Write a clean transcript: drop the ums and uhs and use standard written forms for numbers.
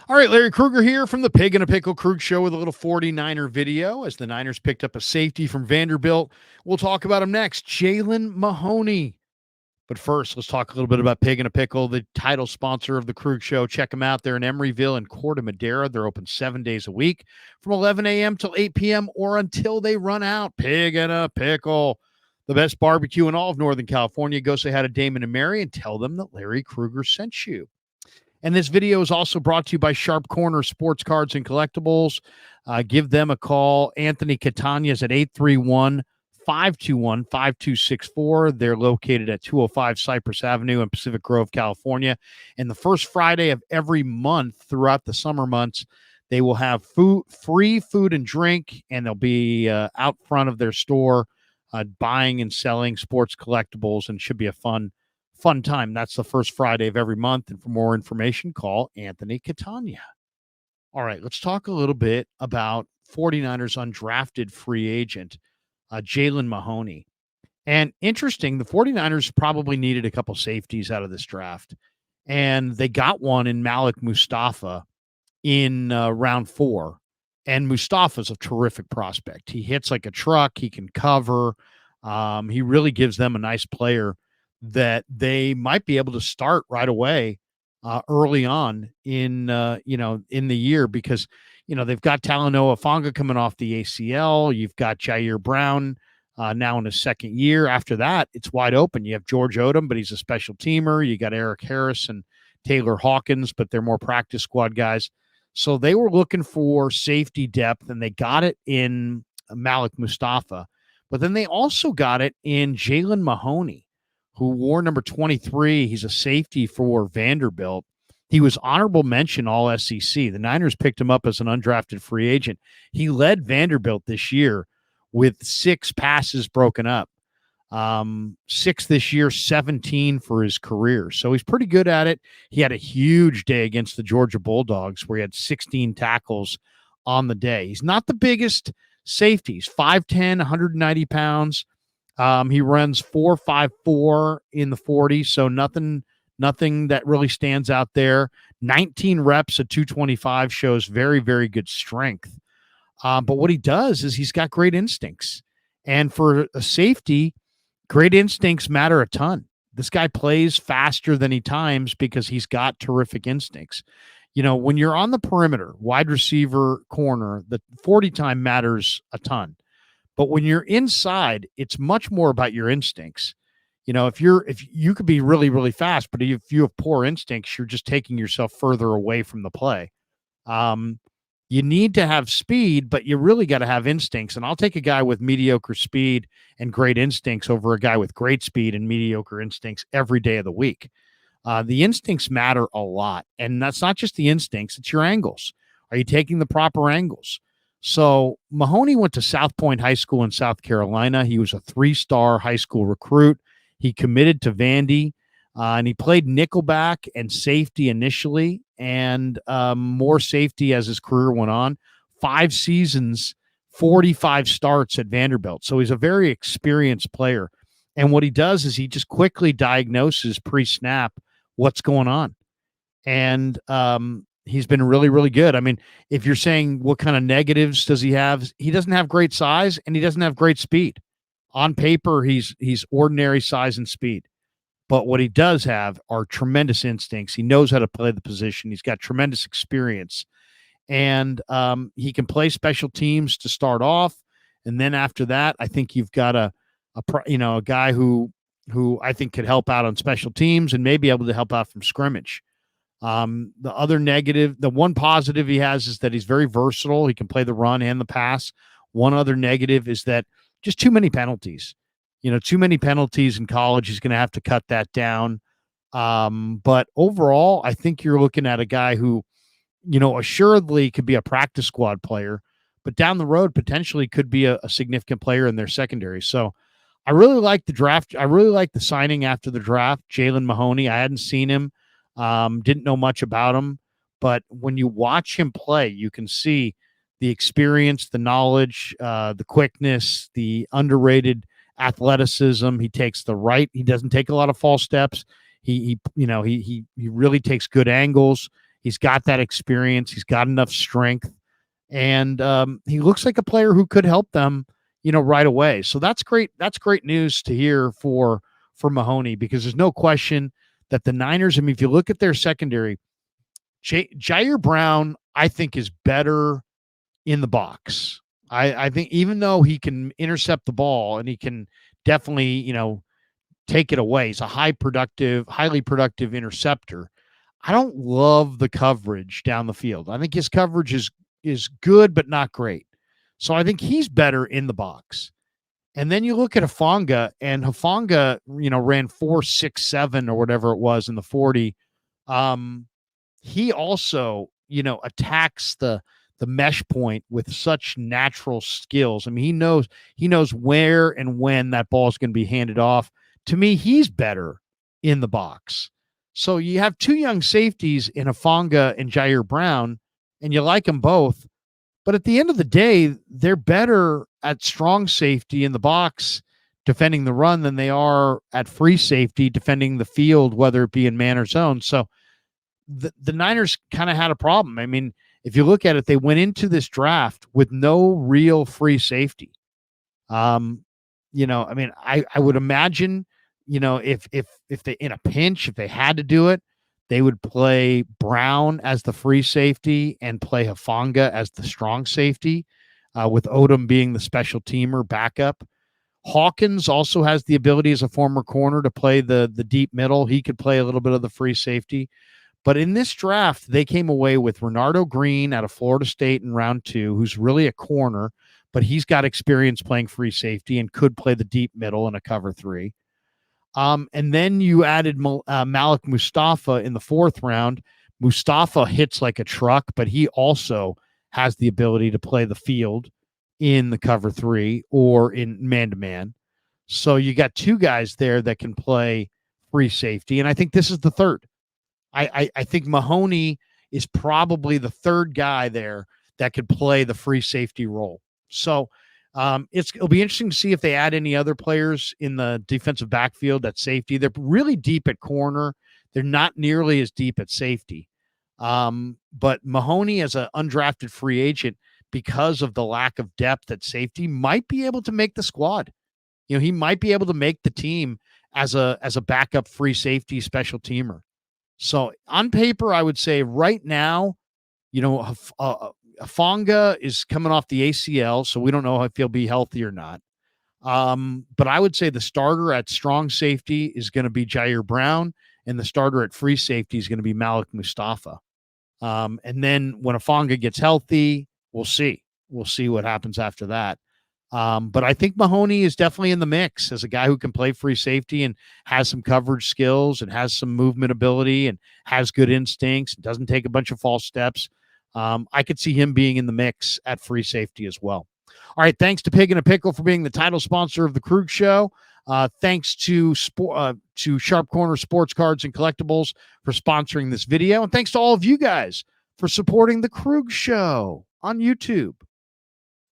All right, Larry Krueger here from the Pig and a Pickle Krug Show with a little 49er video as the Niners picked up a safety from Vanderbilt. We'll talk about him next, Jaylen Mahoney. But first, let's talk a little bit about Pig and a Pickle, the title sponsor of the Krug Show. Check them out. They're in Emeryville and Corte Madera. They're open 7 days a week from 11 a.m. till 8 p.m. or until they run out. Pig and a Pickle, the best barbecue in all of Northern California. Go say hi to Damon and Mary and tell them that Larry Krueger sent you. And this video is also brought to you by Sharp Corner Sports Cards and Collectibles. Give them a call. Anthony Catania is at 831-521-5264. They're located at 205 Cypress Avenue in Pacific Grove, California. And the first Friday of every month throughout the summer months, they will have free food and drink, and they'll be out front of their store buying and selling sports collectibles, and should be a fun time. That's the first Friday of every month. And for more information, call Anthony Catania. All right, let's talk a little bit about 49ers undrafted free agent, Jaylen Mahoney. And interesting, the 49ers probably needed a couple safeties out of this draft. And they got one in Malik Mustafa in round 4. And Mustafa's a terrific prospect. He hits like a truck. He can cover. He really gives them a nice player that they might be able to start right away early on in the year, because they've got Talanoa Fonga coming off the ACL. You've got Jair Brown now in his second year. After that, it's wide open. You have George Odom, but he's a special teamer. You got Eric Harris and Taylor Hawkins, but they're more practice squad guys. So they were looking for safety depth, and they got it in Malik Mustafa. But then they also got it in Jaylen Mahoney, who wore number 23. He's a safety for Vanderbilt. He was honorable mention all SEC. The Niners picked him up as an undrafted free agent. He led Vanderbilt this year with 6 passes broken up. 6 this year, 17 for his career. So he's pretty good at it. He had a huge day against the Georgia Bulldogs where he had 16 tackles on the day. He's not the biggest safety. He's 5'10", 190 pounds. He runs 4.54 in the 40, so nothing that really stands out there. 19 reps at 225 shows very, very good strength. But what he does is he's got great instincts. And for a safety, great instincts matter a ton. This guy plays faster than he times because he's got terrific instincts. When you're on the perimeter, wide receiver, corner, the 40 time matters a ton. But when you're inside, it's much more about your instincts. If you could be really, really fast, but if you have poor instincts, you're just taking yourself further away from the play. You need to have speed, but you really got to have instincts. And I'll take a guy with mediocre speed and great instincts over a guy with great speed and mediocre instincts every day of the week. The instincts matter a lot. And that's not just the instincts, it's your angles. Are you taking the proper angles? So Mahoney went to South Point High School in South Carolina. He was a 3-star high school recruit. He committed to Vandy, and he played nickelback and safety initially, and more safety as his career went on. 5 seasons, 45 starts at Vanderbilt. So he's a very experienced player. And what he does is he just quickly diagnoses pre-snap what's going on. And he's been really, really good. I mean, if you're saying what kind of negatives does he have, he doesn't have great size and he doesn't have great speed. On paper, he's ordinary size and speed. But what he does have are tremendous instincts. He knows how to play the position. He's got tremendous experience. And he can play special teams to start off. And then after that, I think you've got a guy who I think could help out on special teams and may be able to help out from scrimmage. The other negative, the one positive he has is that he's very versatile. He can play the run and the pass. One other negative is that just too many penalties. Too many penalties in college. He's going to have to cut that down. But overall, I think you're looking at a guy who, assuredly could be a practice squad player, but down the road potentially could be a significant player in their secondary. So I really like the draft. I really like the signing after the draft, Jaylen Mahoney. I hadn't seen him. Didn't know much about him, but when you watch him play, you can see the experience, the knowledge, the quickness, the underrated athleticism. He takes the right. He doesn't take a lot of false steps. He really takes good angles. He's got that experience. He's got enough strength, and he looks like a player who could help them, right away. So that's great. That's great news to hear for Mahoney, because there's no question that the Niners. I mean, if you look at their secondary, Jair Brown, I think, is better in the box. I think even though he can intercept the ball and he can definitely, take it away, he's a highly productive interceptor. I don't love the coverage down the field. I think his coverage is good, but not great. So I think he's better in the box. And then you look at Hufanga, and Hufanga, ran 4.67 or whatever it was in the 40. He also, attacks the mesh point with such natural skills. I mean, he knows where and when that ball is going to be handed off. To me, he's better in the box. So you have two young safeties in Hufanga and Jair Brown, and you like them both. But at the end of the day, they're better at strong safety in the box defending the run than they are at free safety defending the field, whether it be in man or zone. So the Niners kind of had a problem. I mean, if you look at it, they went into this draft with no real free safety. I mean, I would imagine, if they, in a pinch, if they had to do it, they would play Brown as the free safety and play Hufanga as the strong safety, with Odom being the special teamer backup. Hawkins also has the ability as a former corner to play the deep middle. He could play a little bit of the free safety. But in this draft, they came away with Renardo Green out of Florida State in round 2, who's really a corner, but he's got experience playing free safety and could play the deep middle in a cover 3. And then you added Malik Mustafa in the 4th round. Mustafa hits like a truck, but he also has the ability to play the field in the cover 3 or in man-to-man. So you got two guys there that can play free safety, and I think this is the third. I think Mahoney is probably the third guy there that could play the free safety role. So it'll be interesting to see if they add any other players in the defensive backfield at safety. They're really deep at corner. They're not nearly as deep at safety. But Mahoney, as an undrafted free agent, because of the lack of depth at safety, might be able to make the squad. He might be able to make the team as a backup free safety special teamer. So on paper, I would say right now, Hufanga is coming off the ACL, so we don't know if he'll be healthy or not. But I would say the starter at strong safety is going to be Jair Brown, and the starter at free safety is going to be Malik Mustafa. And then when Hufanga gets healthy, we'll see. We'll see what happens after that. But I think Mahoney is definitely in the mix as a guy who can play free safety and has some coverage skills and has some movement ability and has good instincts, doesn't take a bunch of false steps. I could see him being in the mix at free safety as well. All right. Thanks to Pig and a Pickle for being the title sponsor of the Krug Show. Thanks to Sharp Corner Sports Cards and Collectibles for sponsoring this video. And thanks to all of you guys for supporting the Krug Show on YouTube.